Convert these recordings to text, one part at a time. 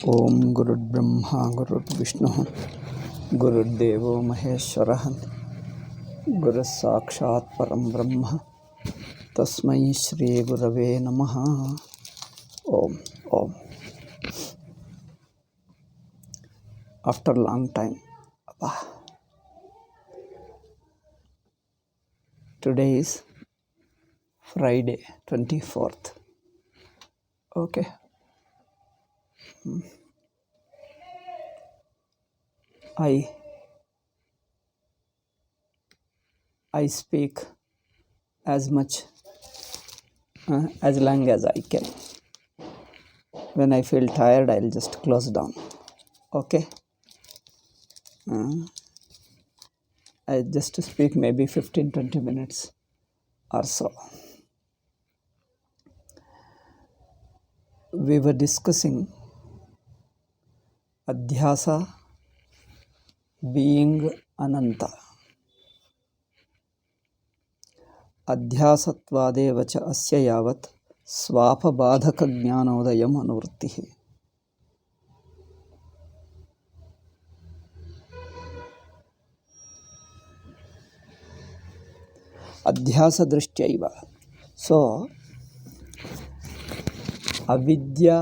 ओम गुरुर्ब्रह्मा गुरुर्विष्णु गुरुर्देवो महेश्वरः गुरुस्साक्षात् परं ब्रह्म तस्मै श्री गुरवे नमः. Om Om. After long time, today is Friday 24th. Okay. I speak as much as long as I can. When I feel tired, I'll just close down. Okay. I just speak maybe 15-20 minutes or so. We were discussing Adhyasa being Ananta. Adhyasatvadev cha asya yavat swapabadhaka jnanodayam anuvrittihi. Adhyasa drishyaiva. So, avidya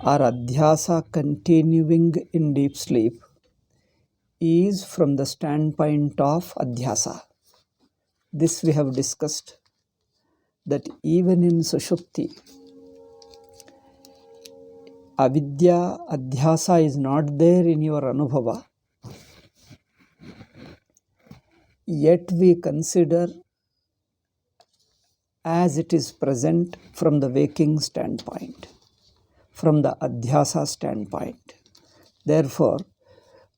or adhyasa continuing in deep sleep is from the standpoint of adhyasa. This we have discussed, that even in sushupti, avidya, adhyasa is not there in your anubhava, yet we consider as it is present from the waking standpoint, from the adhyasa standpoint. Therefore,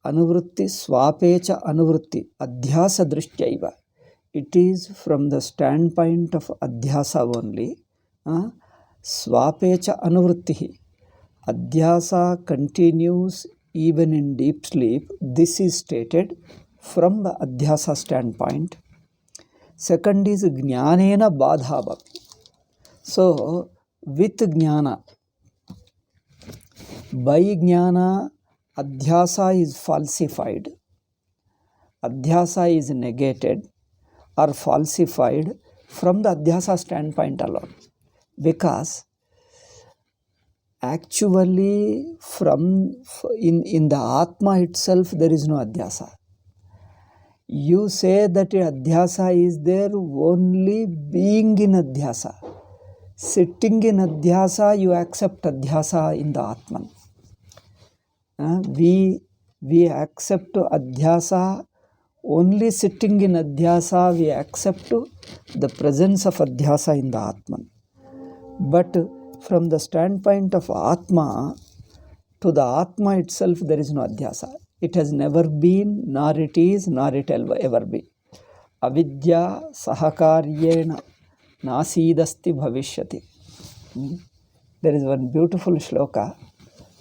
anuvritti swapecha anuvritti adhyasa drishyaiva. It is from the standpoint of adhyasa only. Swapecha anuvrittihi. Adhyasa continues even in deep sleep. This is stated from the adhyasa standpoint. Second is jnanena badha. So, with jnana, by jnana, adhyasa is falsified. Adhyasa is negated or falsified from the adhyasa standpoint alone. Because actually in the Atma itself there is no adhyasa. You say that adhyasa is there only being in adhyasa. Sitting in adhyasa, you accept adhyasa in the Atman. We accept adhyasa only sitting in adhyasa, we accept the presence of adhyasa in the Atman. But from the standpoint of Atma, to the Atma itself there is no adhyasa. It has never been, nor it is, nor it will ever be. Avidya sahakaryena nasidasti bhavishyati. There is one beautiful shloka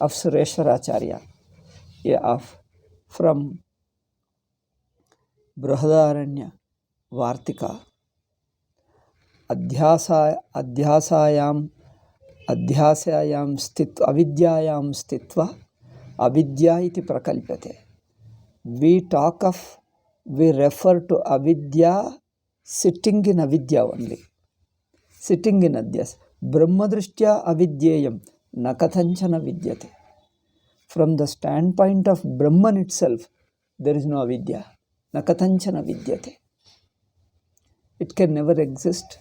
of Sureshwaracharya from Brihadaranya Vartika. Adhyasayam stitva avidyayam stitva avidya iti prakalpate. We refer to avidya sitting in avidya only. Sitting in adhyas. Brahmadrishtya avidyayam nakathanchana vidyate. From the standpoint of Brahman itself, there is no avidya. Nakathanchana vidyate. It can never exist,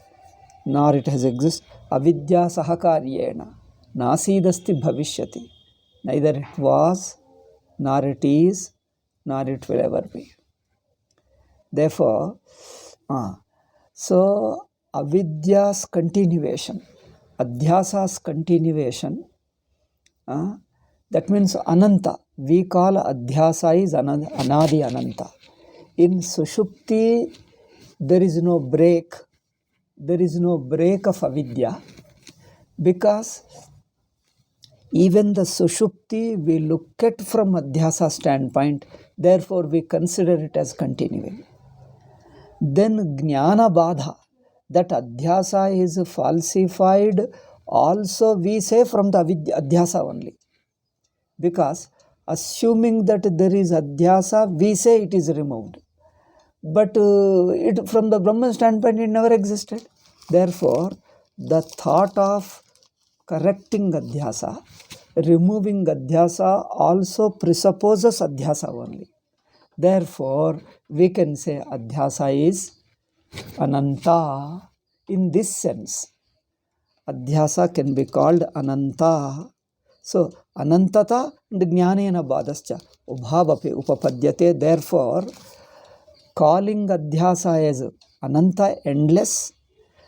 nor it has existed. Avidya sahakaryena nasidasti bhavishyati. Neither it was, nor it is, nor it will ever be. Therefore, so avidya's continuation, adhyasa's continuation, that means ananta. We call adhyasa is anadi ananta. In sushupti, there is no break. There is no break of avidya, because even the sushupti we look at from adhyasa standpoint, therefore we consider it as continuing. Then jnana badha, that adhyasa is falsified, also we say from the adhyasa only. Because assuming that there is Adhyasa, we say it is removed. But it, from the Brahman standpoint, it never existed. Therefore, the thought of correcting Adhyasa, removing Adhyasa also presupposes Adhyasa only. Therefore, we can say Adhyasa is Ananta in this sense. Adhyasa can be called Ananta. So, Anantata and Jnanena Badascha Ubhavapi Upapadyate. Therefore, calling Adhyasa as Ananta, endless,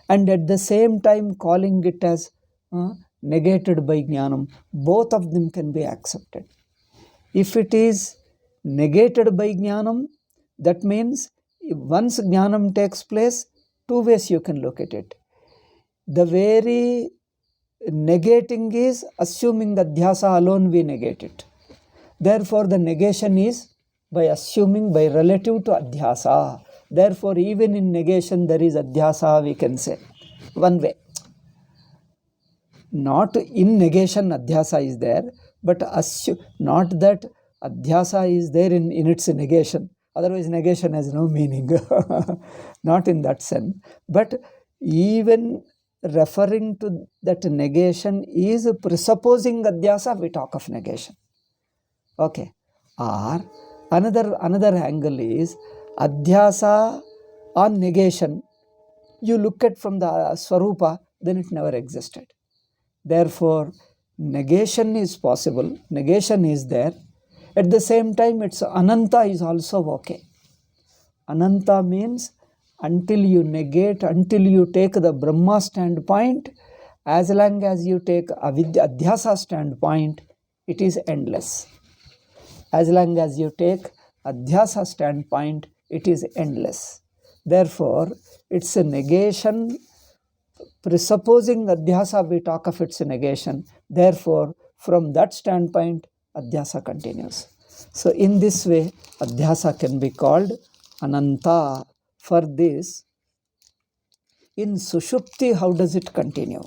and at the same time calling it as negated by Jnanam, both of them can be accepted. If it is negated by Jnanam, that means once Jnanam takes place, two ways you can look at it. The very negating is assuming Adhyasa alone we negate it. Therefore, the negation is by assuming, by relative to Adhyasa. Therefore, even in negation there is Adhyasa, we can say. One way. Not in negation Adhyasa is there, but not that Adhyasa is there in its negation. Otherwise, negation has no meaning. Not in that sense. But even referring to that negation is presupposing Adhyasa, we talk of negation. Okay. Or another angle is Adhyasa on negation. You look at from the Swarupa, then it never existed. Therefore, negation is possible, negation is there. At the same time, its Ananta is also okay. Ananta means until you negate, until you take the Brahma standpoint, as long as you take Adhyasa standpoint, it is endless. As long as you take Adhyasa standpoint, it is endless. Therefore, it's a negation. Presupposing Adhyasa, we talk of its negation. Therefore, from that standpoint, Adhyasa continues. So, in this way, Adhyasa can be called Ananta. For this, in Sushupti, how does it continue?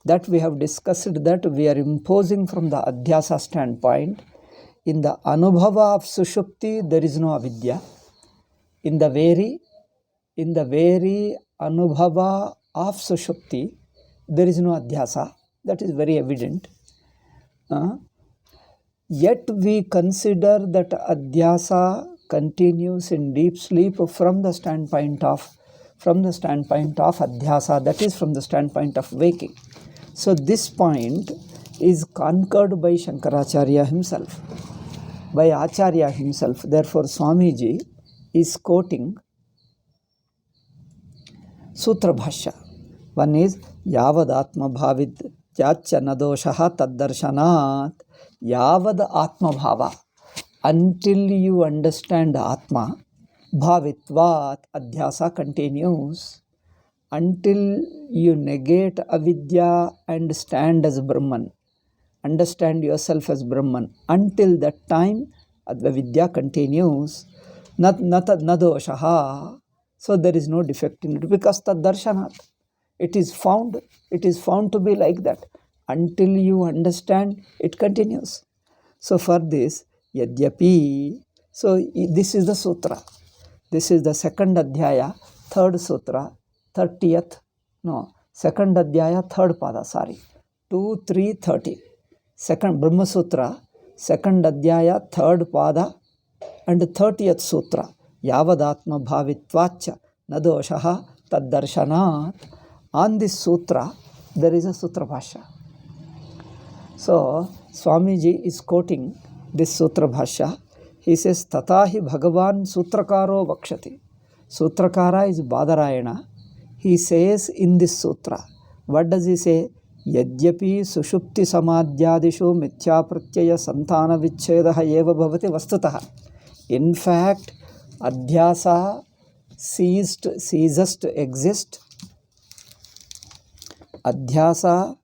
That we have discussed, that we are imposing from the Adhyasa standpoint. In the Anubhava of Sushupti, there is no Avidya. In the very Anubhava of Sushupti, there is no Adhyasa. That is very evident. Yet we consider that Adhyasa continues in deep sleep from the standpoint of Adhyasa, that is from the standpoint of waking. So this point is conquered by Shankaracharya himself, by Acharya himself. Therefore, Swamiji is quoting Sutra Bhashya. One is Yavad Atma Bhavit Yacha Nadoshaha Taddarshanat. Yavad Atma Bhava. Until you understand Atma, Bhavitvat, Adhyasa continues. Until you negate Avidya and stand as Brahman, understand yourself as Brahman, until that time, Avidya continues. Nadoshaha. So there is no defect in it, because Taddarshanat. It is found to be like that. Until you understand, it continues. So for this, Yadyapi, so this is the sutra. This is the second Adhyaya, third sutra, 30th, no, second Adhyaya, third pada, sorry, 2, 3, 30. Second Brahma Sutra, second Adhyaya, third pada, and 30th sutra, Yavadatma Bhavitvacha Nadoshaha Taddarshanat. On this sutra, there is a Sutra Bhashya. So, Swamiji is quoting this Sutra Bhashya. He says, Tatahi Bhagavan Sutrakaro Vakshati. Sutrakara is Badarayana. He says in this sutra, what does he say? Yadyapi Sushupti Samadhyadishu Mithya Pratyaya Santana Vichchedaha Eva Bhavati Vastutaha. In fact, Adhyasa ceases to exist. Adhyasa,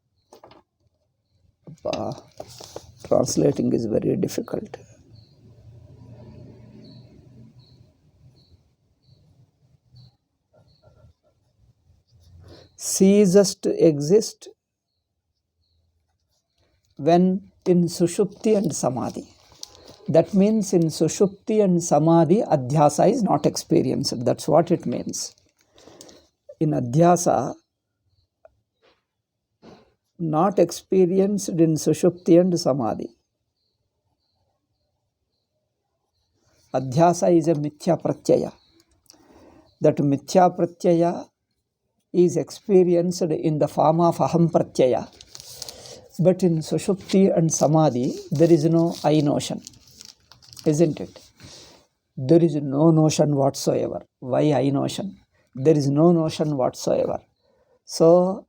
translating is very difficult. Ceases to exist when in Sushupti and Samadhi. That means in Sushupti and Samadhi, Adhyasa is not experienced. That's what it means. In Adhyasa, not experienced in Sushupti and Samadhi. Adhyasa is a Mithya Pratyaya. That Mithya Pratyaya is experienced in the form of Aham Pratyaya. But in Sushupti and Samadhi, there is no I notion, isn't it? There is no notion whatsoever. Why I notion? There is no notion whatsoever. So,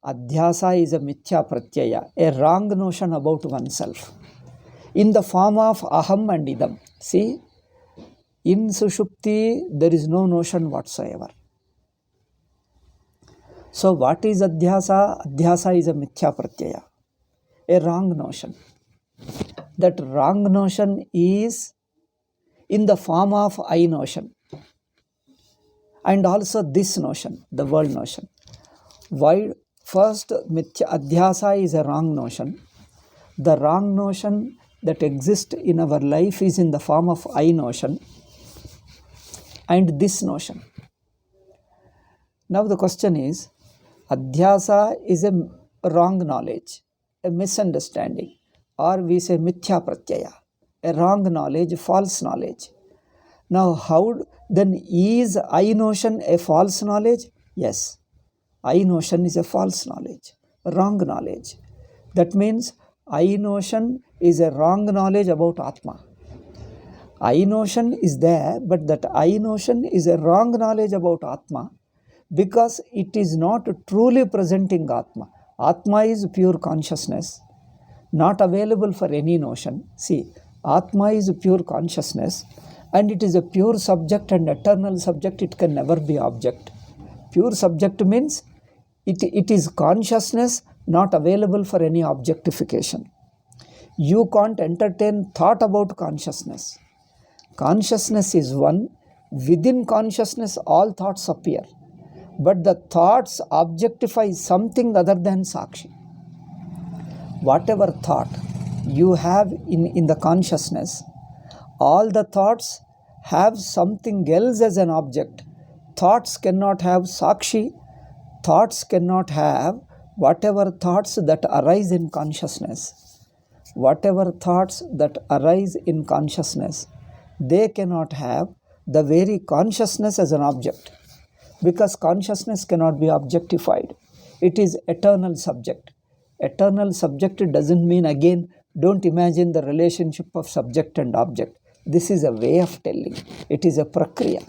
Adhyasa is a Mithya Pratyaya, a wrong notion about oneself, in the form of Aham and Idam. See, in Sushupti, there is no notion whatsoever. So, what is Adhyasa? Adhyasa is a Mithya Pratyaya, a wrong notion. That wrong notion is in the form of I notion, and also this notion, the world notion. Why? First, Adhyasa is a wrong notion. The wrong notion that exists in our life is in the form of I notion and this notion. Now the question is, Adhyasa is a wrong knowledge, a misunderstanding, or we say Mithya Pratyaya, a wrong knowledge, false knowledge. Now how then is I notion a false knowledge? Yes. I notion is a false knowledge, a wrong knowledge. That means I notion is a wrong knowledge about Atma. I notion is there, but that I notion is a wrong knowledge about Atma because it is not truly presenting Atma. Atma is pure consciousness, not available for any notion. See, Atma is pure consciousness and it is a pure subject and eternal subject. It can never be object. Pure subject means it is consciousness not available for any objectification. You can't entertain thought about consciousness. Consciousness is one. Within consciousness, all thoughts appear. But the thoughts objectify something other than Sakshi. Whatever thought you have in the consciousness, all the thoughts have something else as an object. Thoughts cannot have Sakshi. Thoughts cannot have whatever thoughts that arise in consciousness. Whatever thoughts that arise in consciousness, they cannot have the very consciousness as an object, because consciousness cannot be objectified. It is eternal subject. Eternal subject doesn't mean, again, don't imagine the relationship of subject and object. This is a way of telling. It is a prakriya.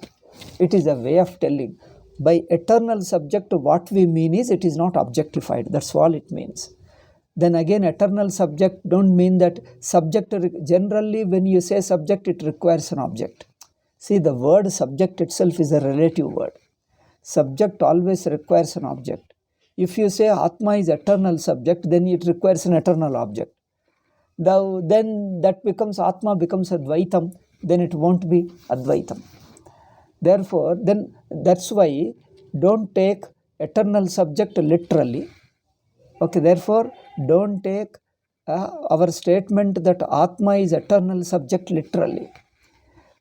It is a way of telling. By eternal subject, what we mean is it is not objectified. That's all it means. Then again, eternal subject don't mean that subject. Generally, when you say subject, it requires an object. See, the word subject itself is a relative word. Subject always requires an object. If you say Atma is eternal subject, then it requires an eternal object. Now, then that becomes Atma becomes Advaitam, then it won't be Advaitam. Therefore, then that's why don't take eternal subject literally. Okay, therefore, don't take our statement that Atma is eternal subject literally.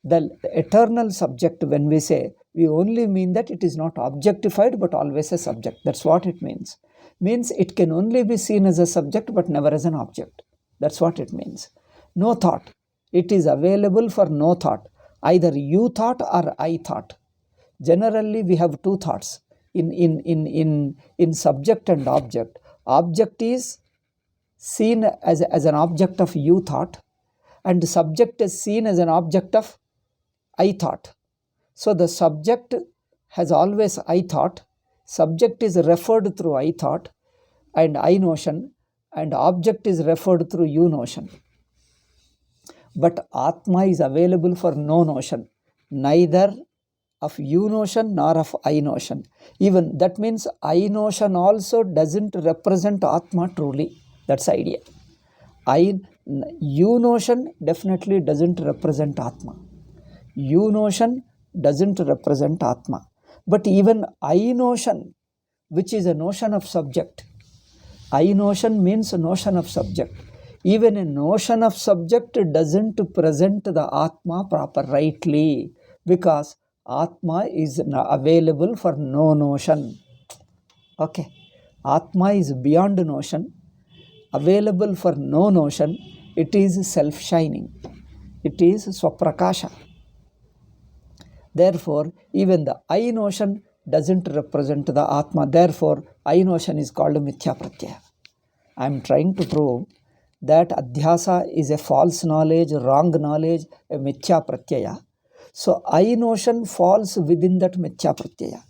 The eternal subject, when we say, we only mean that it is not objectified but always a subject. That's what it means. Means it can only be seen as a subject but never as an object. That's what it means. No thought. It is available for no thought. Either you thought or I thought. Generally, we have two thoughts in subject and object. Object is seen as an object of you thought, and subject is seen as an object of I thought. So the subject has always I thought, subject is referred through I thought and I notion, and object is referred through you notion. But Atma is available for no notion, neither of you notion nor of I notion. Even that means I notion also doesn't represent Atma truly. That's the idea. You notion definitely doesn't represent Atma. You notion doesn't represent Atma. But even I notion, which is a notion of subject, I notion means a notion of subject. Even a notion of subject doesn't present the Atma proper rightly, because Atma is available for no notion. Okay. Atma is beyond notion, available for no notion. It is self-shining. It is Swaprakasha. Therefore, even the I notion doesn't represent the Atma. Therefore, I notion is called Mithya Pratyaya. I am trying to prove that Adhyasa is a false knowledge, wrong knowledge, a Mithya Pratyaya. So, I notion falls within that Mithya Pratyaya.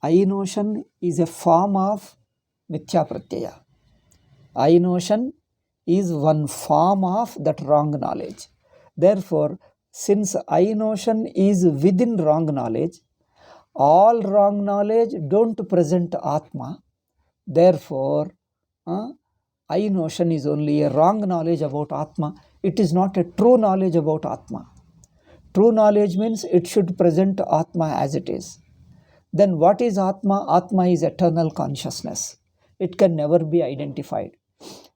I notion is a form of Mithya Pratyaya. I notion is one form of that wrong knowledge. Therefore, since I notion is within wrong knowledge, all wrong knowledge don't present Atma. Therefore, I notion is only a wrong knowledge about Atma. It is not a true knowledge about Atma. True knowledge means it should present Atma as it is. Then what is Atma? Atma is eternal consciousness. It can never be identified.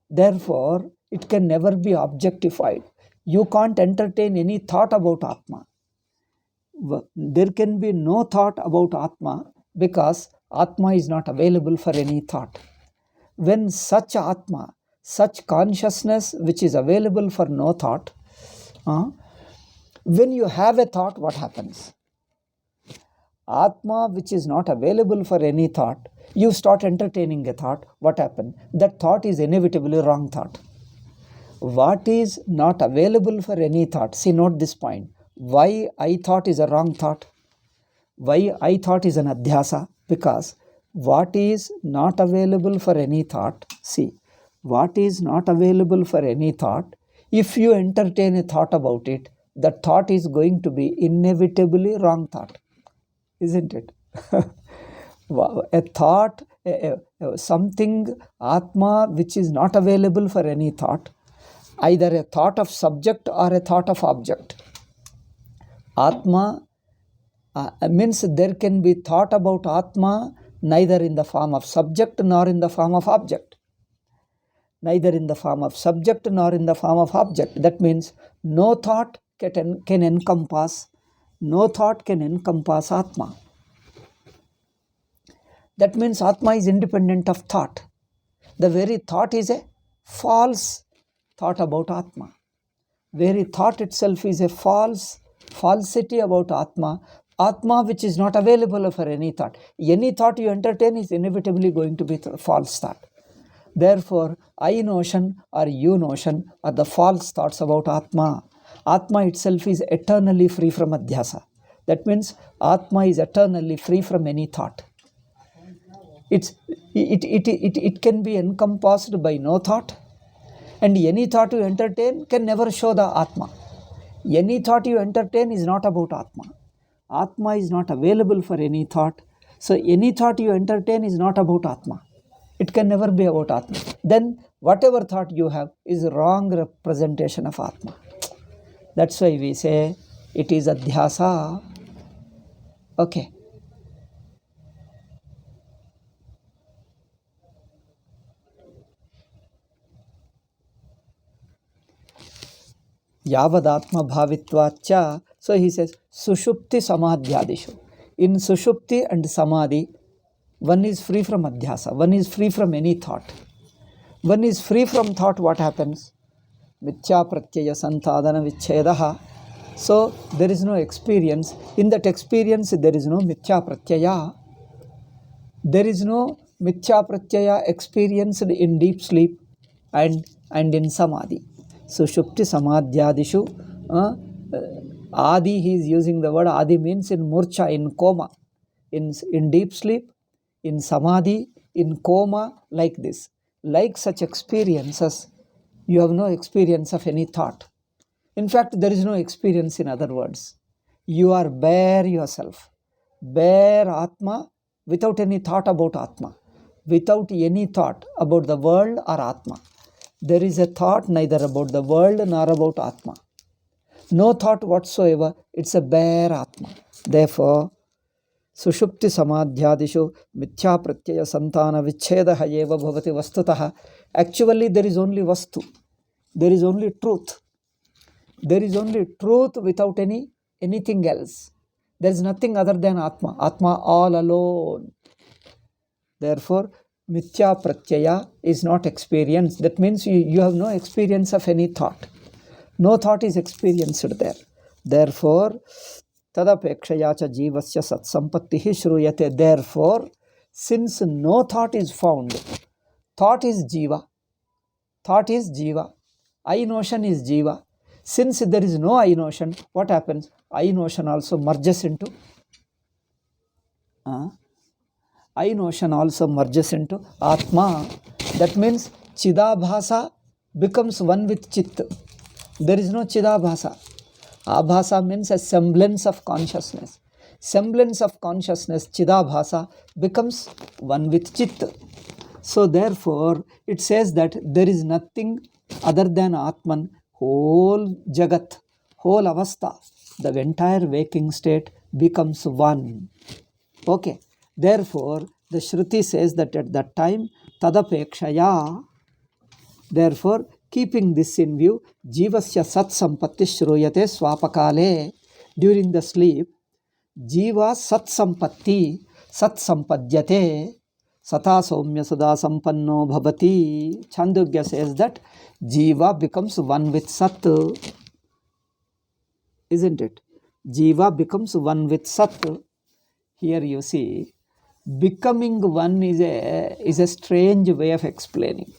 Therefore, it can never be objectified. You can't entertain any thought about Atma. There can be no thought about Atma because Atma is not available for any thought. When such Atma, such consciousness which is available for no thought, when you have a thought, what happens? Atma which is not available for any thought, you start entertaining a thought, what happens? That thought is inevitably wrong thought. What is not available for any thought? See, note this point. Why I thought is a wrong thought? Why I thought is an Adhyasa? Because what is not available for any thought, see, what is not available for any thought, if you entertain a thought about it, the thought is going to be inevitably wrong thought. Isn't it? A thought, something, Atma, which is not available for any thought, either a thought of subject or a thought of object. Atma means there can be thought about Atma neither in the form of subject nor in the form of object. Neither in the form of subject nor in the form of object. That means no thought can encompass, no thought can encompass Atma. That means Atma is independent of thought. The very thought is a false thought about Atma. Very thought itself is a falsity about Atma. Atma which is not available for any thought. Any thought you entertain is inevitably going to be false thought. Therefore, I notion or you notion are the false thoughts about Atma. Atma itself is eternally free from Adhyasa. That means Atma is eternally free from any thought. It can be encompassed by no thought, and any thought you entertain can never show the Atma. Any thought you entertain is not about Atma. Atma is not available for any thought. So any thought you entertain is not about Atma. It can never be about Atma. Then whatever thought you have is a wrong representation of Atma. That's why we say it is Adhyasa. Okay. Yavadatma bhavitvacha. So he says, Sushupti samadhyadishu. In Sushupti and Samadhi, one is free from Adhyasa, one is free from any thought. One is free from thought, what happens? Mithya pratyaya santadana vichhedaha. So there is no experience. In that experience, there is no Mithya pratyaya. There is no Mithya pratyaya experienced in deep sleep and in Samadhi. Sushupti samadhyadishu. Adi, he is using the word Adi, means in murcha, in coma, in deep sleep, in Samadhi, in coma, like this. Like such experiences, you have no experience of any thought. In fact, there is no experience, in other words. You are bare yourself, bare Atma, without any thought about Atma, without any thought about the world or Atma. There is a thought neither about the world nor about Atma. No thought whatsoever, it's a bare Atma. Therefore, Sushupti samadhyadishu mithya pratyaya santana vichhedaha eva bhavati vastutaha. Actually, there is only vastu. There is only truth. There is only truth without anything else. There is nothing other than Atma. Atma all alone. Therefore, Mithya Pratyaya is not experienced. That means you have no experience of any thought. No thought is experienced there. Therefore, Tadapekshaya cha jivasya satsampattihi shruyate. Therefore, since no thought is found, thought is jiva. Thought is jiva. I notion is jiva. Since there is no I notion, what happens? I notion also merges into I notion also merges into Atma. That means Chidabhasa becomes one with Chit. There is no Chidabhasa. Abhasa means a semblance of consciousness. Semblance of consciousness, Chidabhasa, becomes one with Chit. So therefore, it says that there is nothing other than Atman, whole Jagat, whole Avastha, the entire waking state becomes one. Okay. Therefore, the Shruti says that at that time, Tadapekshaya, therefore, keeping this in view, Jivasya Sat Sampatti Shruyate Swapakale, during the sleep, Jiva Sat Sampatti, Sat Sampadyate, Sata Soumya Sada Sampanno Bhavati. Chandogya says that Jiva becomes one with Sat, isn't it? Jiva becomes one with Sat. Here you see, becoming one is a strange way of explaining.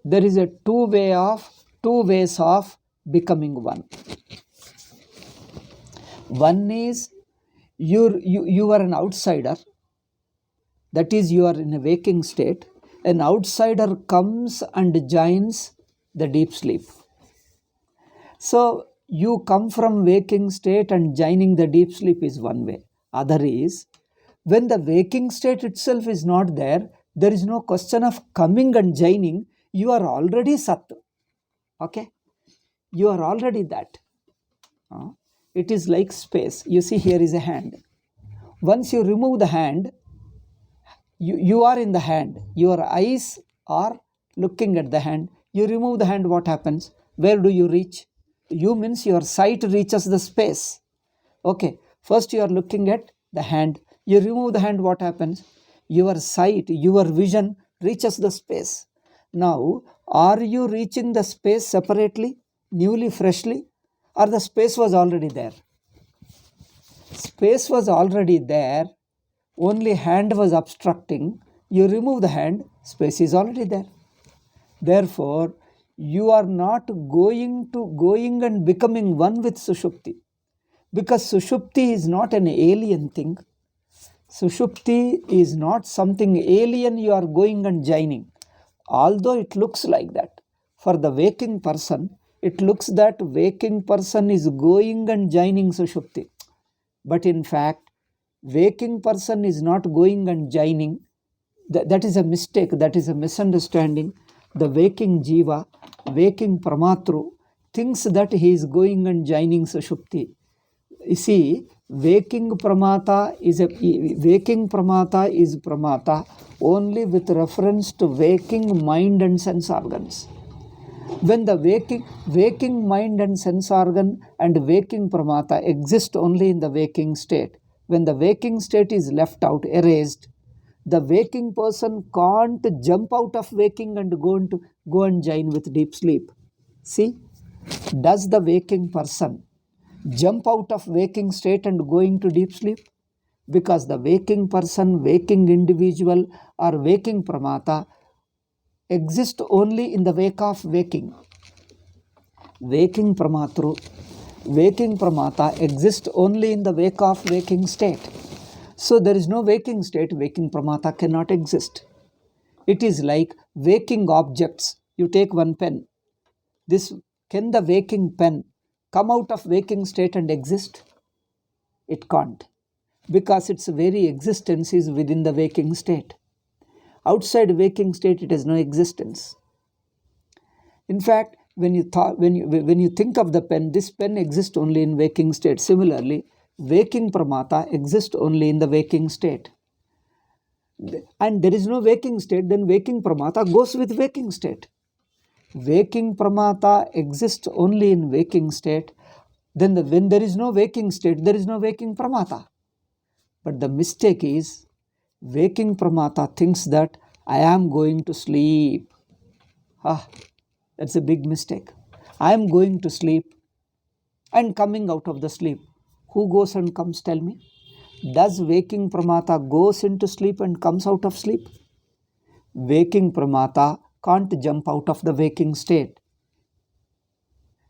There is a two ways of becoming one. One is you are an outsider. That is, you are in a waking state. An outsider comes and joins the deep sleep. So you come from waking state and joining the deep sleep is one way. Other is, when the waking state itself is not there, there is no question of coming and joining. You are already Sat. Okay? You are already that. It is like space. You see, here is a hand. Once you remove the hand, you are in the hand. Your eyes are looking at the hand. You remove the hand, what happens? Where do you reach? You means your sight reaches the space. Okay, first you are looking at the hand. You remove the hand, what happens? Your sight, your vision reaches the space. Now, are you reaching the space separately, newly, freshly, or the space was already there? Space was already there, only hand was obstructing. You remove the hand, space is already there. Therefore, you are not going and becoming one with Sushupti. Because Sushupti is not an alien thing. Sushupti is not something alien you are going and joining. Although it looks like that. For the waking person, it looks that waking person is going and joining Sushupti. But in fact, waking person is not going and joining. That is a mistake, that is a misunderstanding. The waking Jiva, waking Pramatru, thinks that he is going and joining Sushupti. You see, waking Pramata is Pramata only with reference to waking mind and sense organs. When the waking mind and sense organ and waking Pramata exist only in the waking state, when the waking state is left out, erased, the waking person can't jump out of waking and go and join with deep sleep. See, does the waking person jump out of waking state and go into deep sleep? Because the waking person, waking individual or waking Pramata exist only in the wake of waking. Waking Pramatru, waking Pramata exist only in the wake of waking state. So there is no waking state, waking Pramata cannot exist. It is like waking objects. You take one pen. Can the waking pen come out of waking state and exist? It can't. Because its very existence is within the waking state. Outside waking state, it has no existence. In fact, when you think of the pen, this pen exists only in waking state. Similarly, waking Pramata exists only in the waking state. and there is no waking state, then waking pramata goes with waking state. Waking pramata exists only in waking state. Then when there is no waking state, there is no waking pramata. But the mistake is, waking pramata thinks that I am going to sleep. That's a big mistake. I am going to sleep and coming out of the sleep. Who goes and comes, tell me? Does waking pramata goes into sleep and comes out of sleep? Waking pramata can't jump out of the waking state.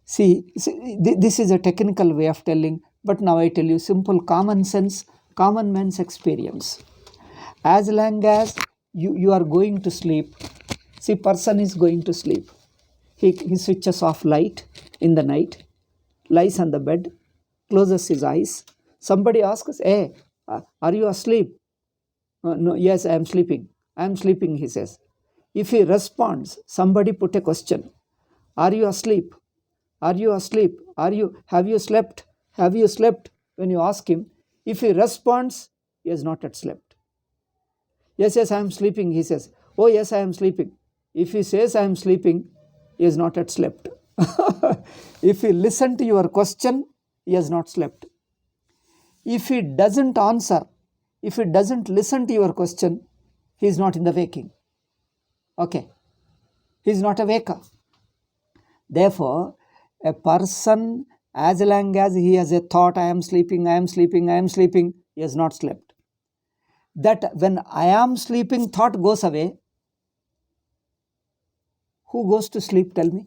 See, this is a technical way of telling, but now I tell you simple common sense, common man's experience. As long as you are going to sleep, see, person is going to sleep. He switches off light in the night, lies on the bed, closes his eyes. Somebody asks, hey, are you asleep? No, yes, I am sleeping. I am sleeping, he says. If he responds, somebody put a question. Are you asleep? Are you asleep? Have you slept? Have you slept? When you ask him, if he responds, he has not yet slept. Yes, I am sleeping, he says. Oh, yes, I am sleeping. If he says I am sleeping, he has not yet slept. If he listened to your question, he has not slept. If he doesn't answer, if he doesn't listen to your question, he is not in the waking. Okay. He is not a waker. Therefore, a person, as long as he has a thought, I am sleeping, he has not slept. That when I am sleeping thought goes away, who goes to sleep, tell me?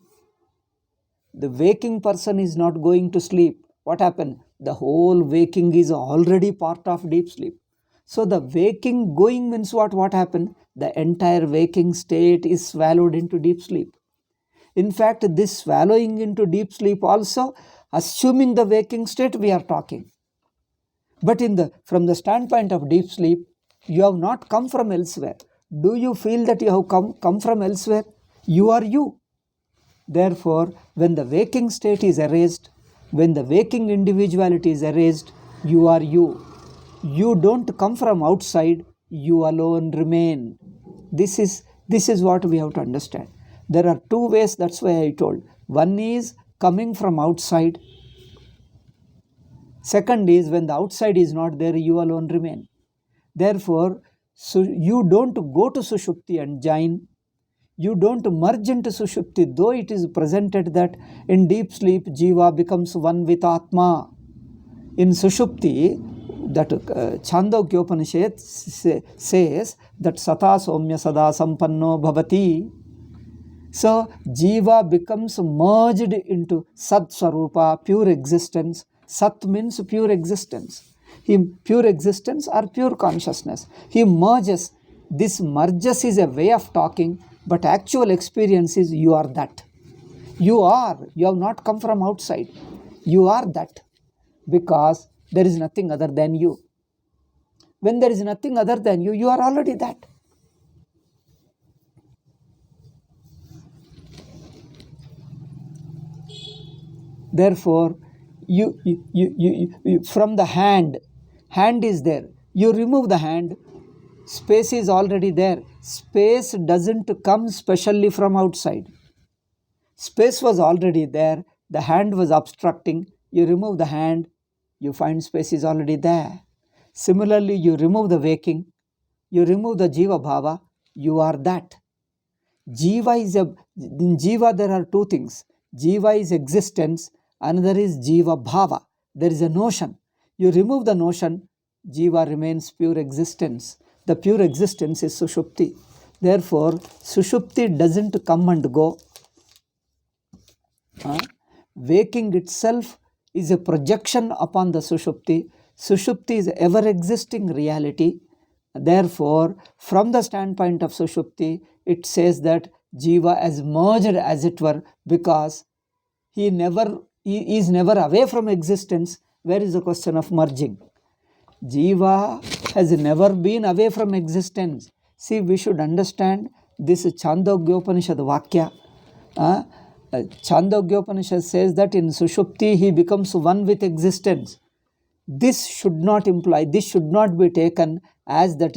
The waking person is not going to sleep. What happened? The whole waking is already part of deep sleep. So the waking going means what? What happened? The entire waking state is swallowed into deep sleep. In fact, this swallowing into deep sleep also, assuming the waking state, we are talking. But from the standpoint of deep sleep, you have not come from elsewhere. Do you feel that you have come from elsewhere? You are you. Therefore, when the waking state is erased, when the waking individuality is erased, you are you. You don't come from outside, you alone remain. This is what we have to understand. There are two ways, that's why I told. One is coming from outside. Second is when the outside is not there, you alone remain. Therefore, so you don't go to Sushupti and join. You don't merge into Sushupti, though it is presented that in deep sleep, Jiva becomes one with Atma. In Sushupti, that Chandogya Upanishad says that Sata Somya Sada Sampanno Bhavati. So, Jiva becomes merged into Sat Swarupa, pure existence. Sat means pure existence. Pure existence or pure consciousness. He merges. This merges is a way of talking, but actual experience is you are that. You have not come from outside. You are that, because there is nothing other than you. When there is nothing other than you, you are already that. Therefore, you from the hand is there. You remove the hand, space is already there. Space doesn't come specially from outside. Space was already there. The hand was obstructing. You remove the hand, you find space is already there. Similarly, you remove the waking, you remove the Jiva Bhava, you are that. In Jiva there are two things. Jiva is existence, another is Jiva Bhava. There is a notion. You remove the notion, Jiva remains pure existence. The pure existence is Sushupti. Therefore, Sushupti doesn't come and go. Waking itself is a projection upon the Sushupti. Sushupti is ever existing reality. Therefore, from the standpoint of Sushupti, it says that Jiva has merged, as it were, because he is never away from existence. Where is the question of merging? Jiva has never been away from existence. See, we should understand this Chandogya Upanishad Vakya. Chandogya Upanishad says that in Sushupti he becomes one with existence. This should not imply, this should not be taken as that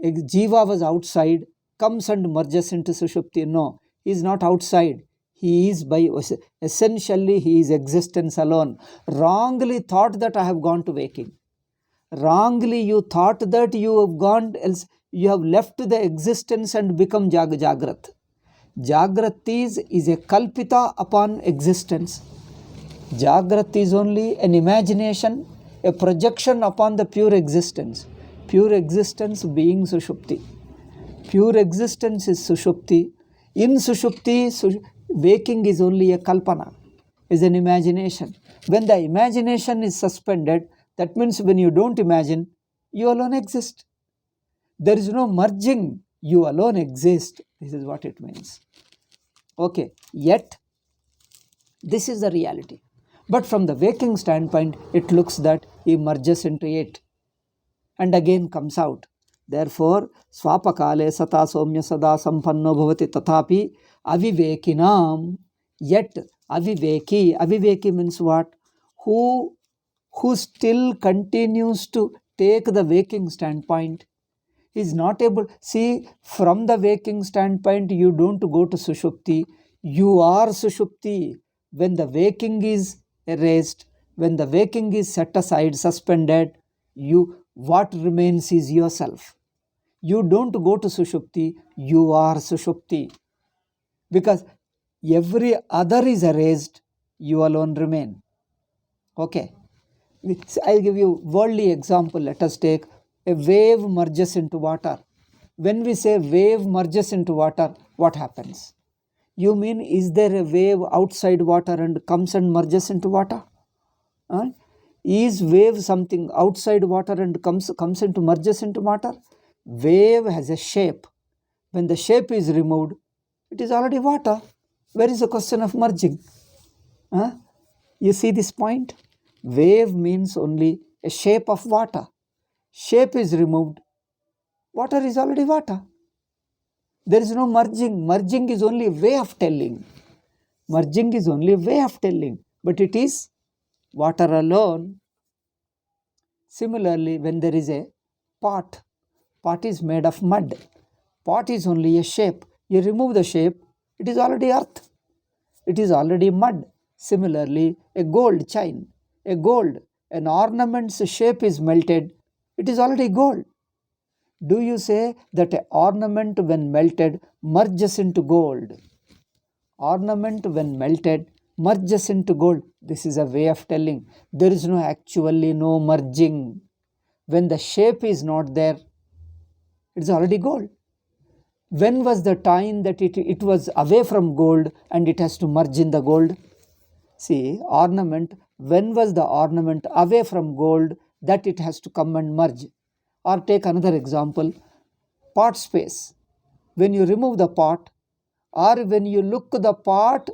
Jiva was outside, comes and merges into Sushupti. No, he is not outside. He is essentially he is existence alone. Wrongly thought that I have gone to waking. Wrongly you thought that you have gone else, you have left the existence and become Jagrat. Jagrat is a kalpita upon existence. Jagrat is only an imagination, a projection upon the pure existence. Pure existence being Sushupti. Pure existence is Sushupti. In Sushupti, waking is only a kalpana, is an imagination. When the imagination is suspended, that means when you don't imagine, you alone exist. There is no merging, you alone exist. This is what it means. Okay, yet, this is the reality. But from the waking standpoint, it looks that he merges into it and again comes out. Therefore, swapakale sata somya sada sampanno bhavati tathapi avivekinam. Yet aviveki means what? Who still continues to take the waking standpoint is not able. See, from the waking standpoint, you don't go to Sushupti. You are Sushupti. When the waking is erased, when the waking is set aside, suspended, what remains is yourself. You don't go to Sushupti, you are Sushupti. Because every other is erased, you alone remain. Okay. I'll give you worldly example. Let us take a wave merges into water. When we say wave merges into water, what happens? You mean, is there a wave outside water and comes and merges into water? Is wave something outside water and comes into merges into water? Wave has a shape. When the shape is removed, it is already water. Where is the question of merging? You see this point? Wave means only a shape of water. Shape is removed, water is already water. There is no merging. Merging is only a way of telling. Merging is only a way of telling, but it is water alone. Similarly, when there is a pot is made of mud. Pot is only a shape. You remove the shape, it is already earth. It is already mud. Similarly, a gold chain, an ornament's shape is melted, it is already gold. Do you say that an ornament when melted merges into gold? Ornament when melted merges into gold. This is a way of telling. There is actually no merging. When the shape is not there, it is already gold. When was the time that it was away from gold and it has to merge in the gold? See, ornament, when was the ornament away from gold that it has to come and merge? Or take another example, pot space. When you remove the pot, or when you look the pot,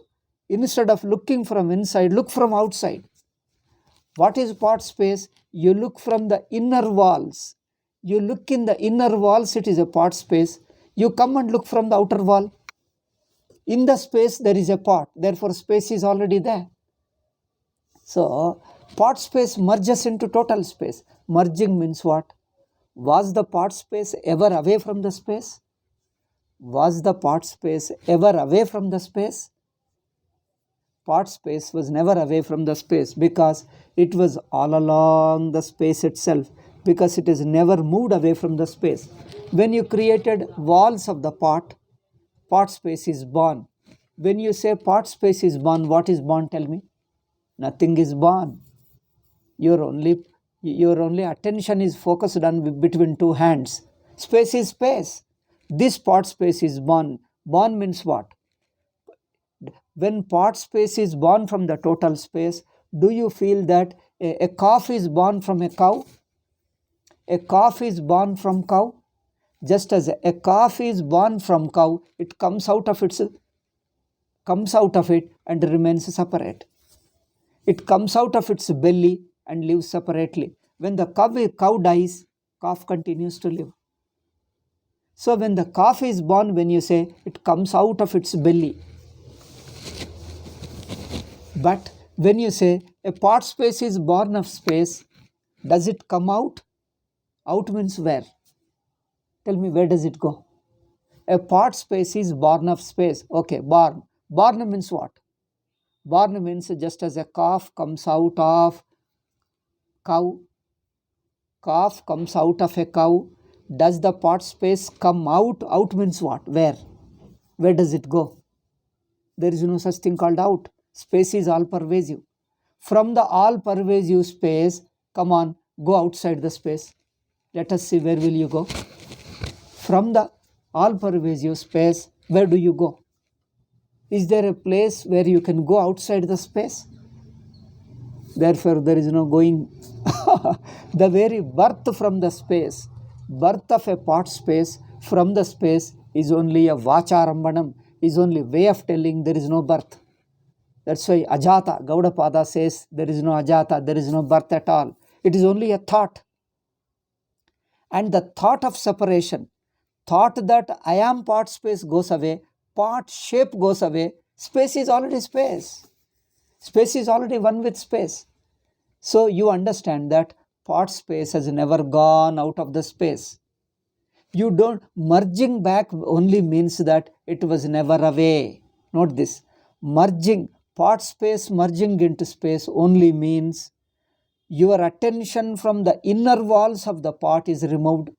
instead of looking from inside, look from outside. What is pot space? You look from the inner walls. You look in the inner walls, it is a pot space. You come and look from the outer wall. In the space, there is a pot. Therefore, space is already there. So, pot space merges into total space. Merging means what? Was the pot space ever away from the space? Was the pot space ever away from the space? Pot space was never away from the space because it was all along the space itself, because it has never moved away from the space. When you created walls of the pot space is born. When you say pot space is born, what is born? Tell me. Nothing is born. Your only attention is focused on between two hands. Space is space. This pot space is born. Born means what? When pot space is born from the total space, do you feel that a calf is born from a cow? A calf is born from cow. Just as a calf is born from cow, it comes out of it and remains separate. It comes out of its belly and lives separately. When the cow dies, calf continues to live. So when the calf is born, when you say it comes out of its belly. But when you say a pot space is born of space, does it come out? Out means where? Tell me, where does it go? A part space is born of space. Okay, born. Born means what? Born means just as a calf comes out of cow. Calf comes out of a cow. Does the part space come out? Out means what? Where? Where does it go? There is no such thing called out. Space is all pervasive. From the all pervasive space, come on, go outside the space. Let us see, where will you go? From the all pervasive space, where do you go? Is there a place where you can go outside the space? Therefore, there is no going. The very birth from the space, birth of a part space from the space is only a vacharambanam, is only way of telling there is no birth. That's why Ajata, Gaudapada says there is no Ajata, there is no birth at all. It is only a thought. And the thought of separation, thought that I am part space goes away, part shape goes away, space is already space. Space is already one with space. So you understand that part space has never gone out of the space. You don't, merging back only means that it was never away. Note this, merging, part space merging into space only means your attention from the inner walls of the part is removed.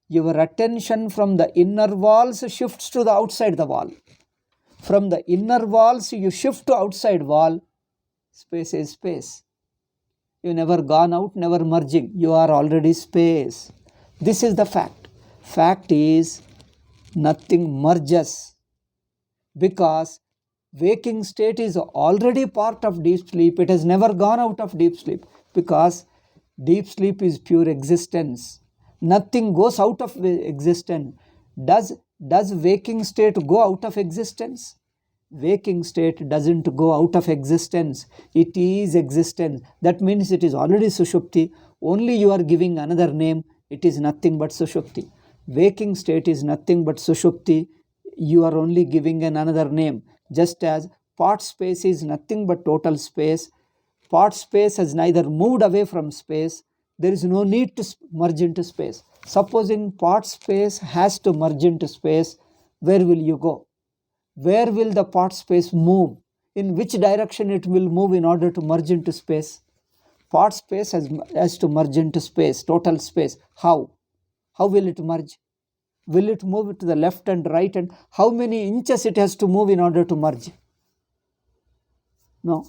Your attention from the inner walls shifts to the outside the wall. From the inner walls you shift to outside wall. Space is space. You never gone out, never merging. You are already space. This is the fact. Fact is nothing merges, because waking state is already part of deep sleep. It has never gone out of deep sleep, because deep sleep is pure existence. Nothing goes out of existence. Does waking state go out of existence? Waking state doesn't go out of existence. It is existence. That means it is already Sushupti. Only you are giving another name. It is nothing but Sushupti. Waking state is nothing but Sushupti. You are only giving another name. Just as part space is nothing but total space. Part space has neither moved away from space. There is no need to merge into space. Supposing part space has to merge into space, where will you go? Where will the part space move? In which direction it will move in order to merge into space? Part space has to merge into space, total space. How? How will it merge? Will it move to the left and right? And how many inches it has to move in order to merge? No.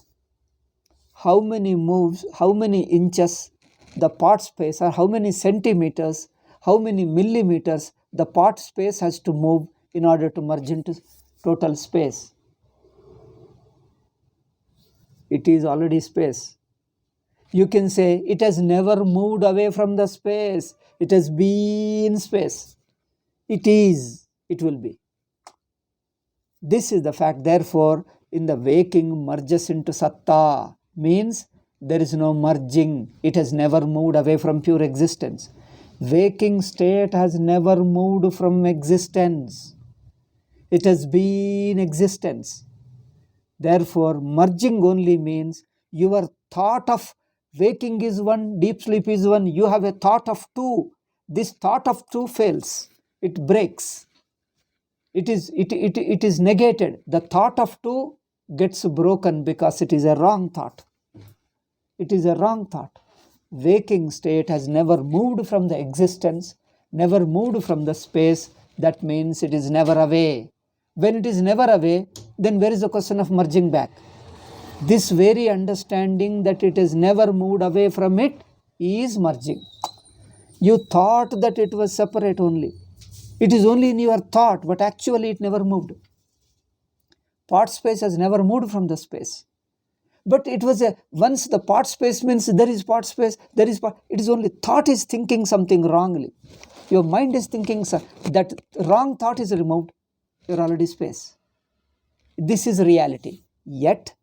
How many moves, how many inches the part space, or how many centimeters, how many millimeters the part space has to move in order to merge into total space? It is already space. You can say it has never moved away from the space. It has been space. It is, it will be. This is the fact. Therefore, in the waking merges into satta, means there is no merging. It has never moved away from pure existence. Waking state has never moved from existence. It has been existence. Therefore, merging only means your thought of waking is one, deep sleep is one. You have a thought of two. This thought of two fails. It breaks. It is negated. The thought of two gets broken because it is a wrong thought. It is a wrong thought. Waking state has never moved from the existence, never moved from the space. That means it is never away. When it is never away, then where is the question of merging back? This very understanding that it has never moved away from it is merging. You thought that it was separate only. It is only in your thought, but actually it never moved. Part space has never moved from the space. But it was once the part space means there is part space, there is part. It is only thought is thinking something wrongly. Your mind is thinking that wrong thought is removed. You are already space. This is reality. Yet,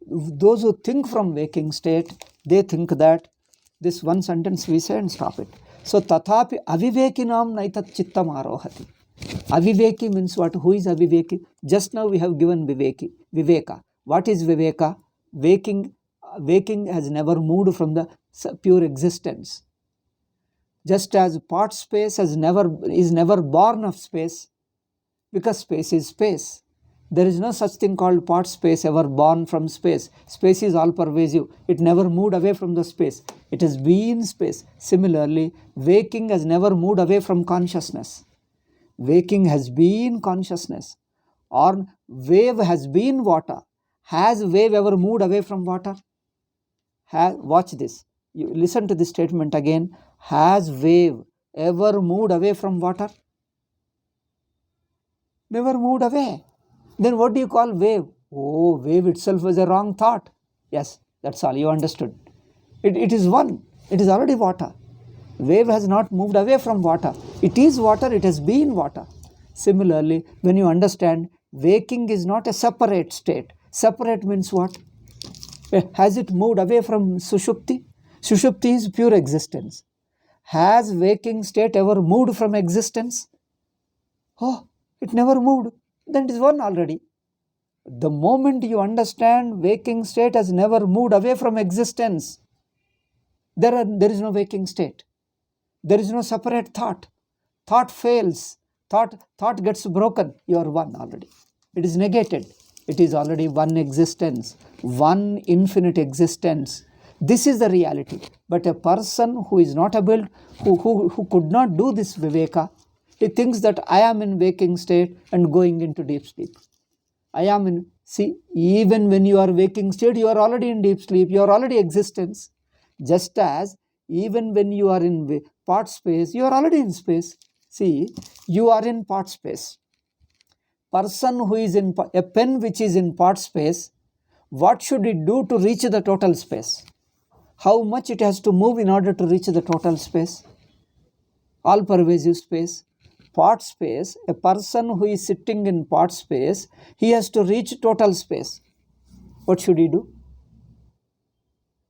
those who think from waking state, they think that this one sentence we say and stop it. So, tathapi avivekinam naitat chittam arohati. Aviveki means what? Who is aviveki? Just now we have given viveka. What is viveka? Waking has never moved from the pure existence. Just as part space is never born of space, because space is space. There is no such thing called part space ever born from space. Space is all pervasive. It never moved away from the space. It has been space. Similarly, waking has never moved away from consciousness. Waking has been consciousness. Or wave has been water. Has wave ever moved away from water? Watch this. You listen to this statement again. Has wave ever moved away from water? Never moved away. Then what do you call wave? Oh, wave itself was a wrong thought. Yes, that's all. You understood. It is one. It is already water. Wave has not moved away from water. It is water. It has been water. Similarly, when you understand, waking is not a separate state. Separate means what? Has it moved away from Sushupti? Sushupti is pure existence. Has waking state ever moved from existence? Oh, it never moved. Then it is one already. The moment you understand waking state has never moved away from existence, there is no waking state. There is no separate thought. Thought fails. Thought gets broken. You are one already. It is negated. It is already one existence, one infinite existence. This is the reality. But a person who is not able, who could not do this viveka, he thinks that I am in waking state and going into deep sleep. I am in, see, even when you are waking state, you are already in deep sleep, you are already existence. Just as even when you are in part space, you are already in space. See, you are in part space. Person who is in, a pen which is in part space, what should it do to reach the total space? How much it has to move in order to reach the total space? All pervasive space. Part space, a person who is sitting in part space, he has to reach total space. What should he do?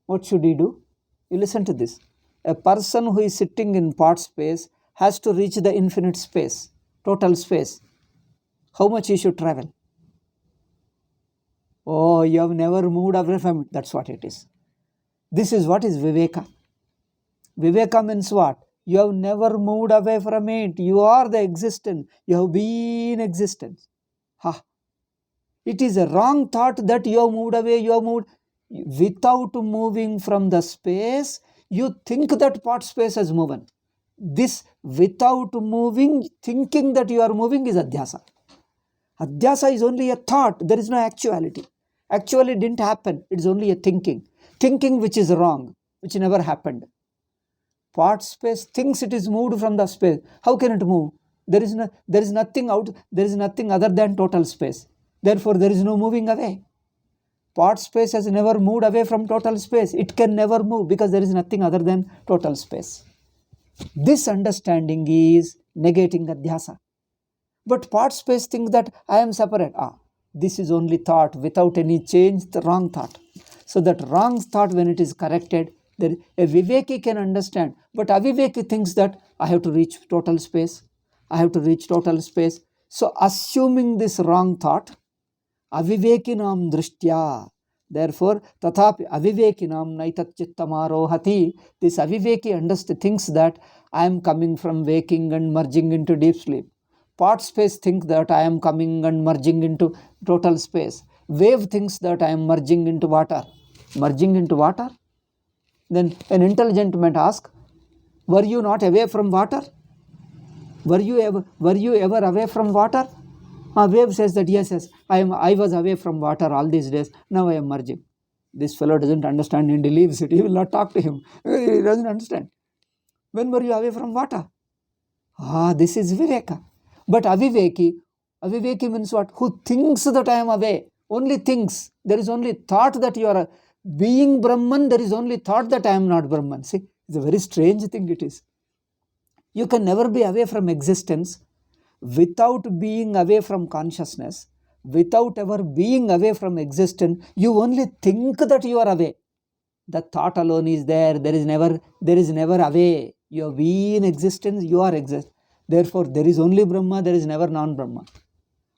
What should he do? You listen to this. A person who is sitting in part space has to reach the infinite space, total space. How much he should travel? Oh, you have never moved away from it. That's what it is. This is what is Viveka. Viveka means what? You have never moved away from it. You are the existence. You have been existence. Ha. It is a wrong thought that you have moved away. You have moved. Without moving from the space, you think that part space has moved. This without moving, thinking that you are moving is Adhyasa. Adhyasa is only a thought. There is no actuality. Actually, it didn't happen. It is only a thinking. Thinking which is wrong, which never happened. Part space thinks it is moved from the space. How can it move? There is nothing out. There is nothing other than total space. Therefore, there is no moving away. Part space has never moved away from total space. It can never move because there is nothing other than total space. This understanding is negating Adhyasa. But part space thinks that I am separate. This is only thought without any change, the wrong thought. So that wrong thought, when it is corrected, a Viveki can understand. But Aviveki thinks that I have to reach total space. I have to reach total space. So assuming this wrong thought, Avivekinam drishtya. Therefore, tathapi avivekinam naitat chittamarohati. This Aviveki thinks that I am coming from waking and merging into deep sleep. Part space thinks that I am coming and merging into total space. Wave thinks that I am merging into water. Merging into water? Then an intelligent man asks, were you not away from water? Were you ever away from water? Wave says that yes, I was away from water all these days. Now I am merging. This fellow doesn't understand and he leaves it. He will not talk to him. He doesn't understand. When were you away from water? This is Viveka. But Aviveki means what? Who thinks that I am away. Only thinks. There is only thought that you are being Brahman. There is only thought that I am not Brahman. See, it's a very strange thing it is. You can never be away from existence without being away from consciousness, without ever being away from existence. You only think that you are away. The thought alone is there. There is never away. You have been existence, you are existence. Therefore, there is only Brahma, there is never non-Brahma.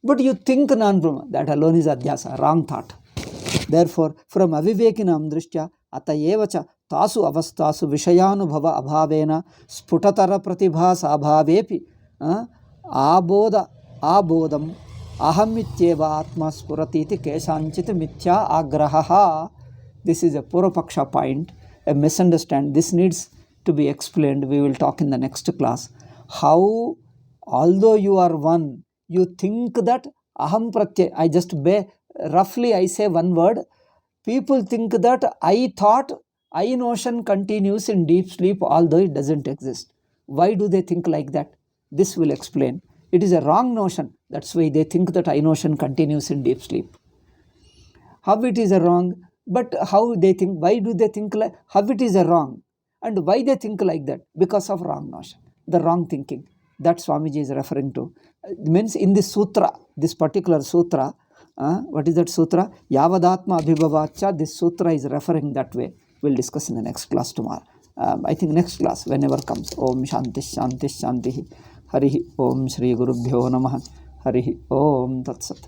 But you think non-Brahma. That alone is Adhyasa, wrong thought. Therefore, from Avivekinam drishtya, atayevacha तासु अवस्थासु विषयानुभव अभावेन स्फुटतर प्रतिभा साभावेपि आबोधम् अहमित्येव आत्मा स्फुरतीति केषाञ्चित् मिथ्या आग्रहः. This is a Purvapaksha point, a misunderstanding. This needs to be explained. We will talk in the next class. How, although you are one, you think that aham pratyay. I just roughly I say one word. People think that I thought, I notion continues in deep sleep, although it doesn't exist. Why do they think like that? This will explain. It is a wrong notion. That's why they think that I notion continues in deep sleep. How it is a wrong? But how they think, why do they think like, how it is a wrong? And why they think like that? Because of wrong notion, the wrong thinking. That Swamiji is referring to. It means in this sutra, this particular sutra, what is that sutra? Yavadatma abhibhavacha, this sutra is referring that way. We'll discuss in the next class tomorrow. I think next class, whenever comes. Om Shanti Shanti Shanti. Harihi Om Shri Gurubhyo Namaha. Harihi Om Tat Sat.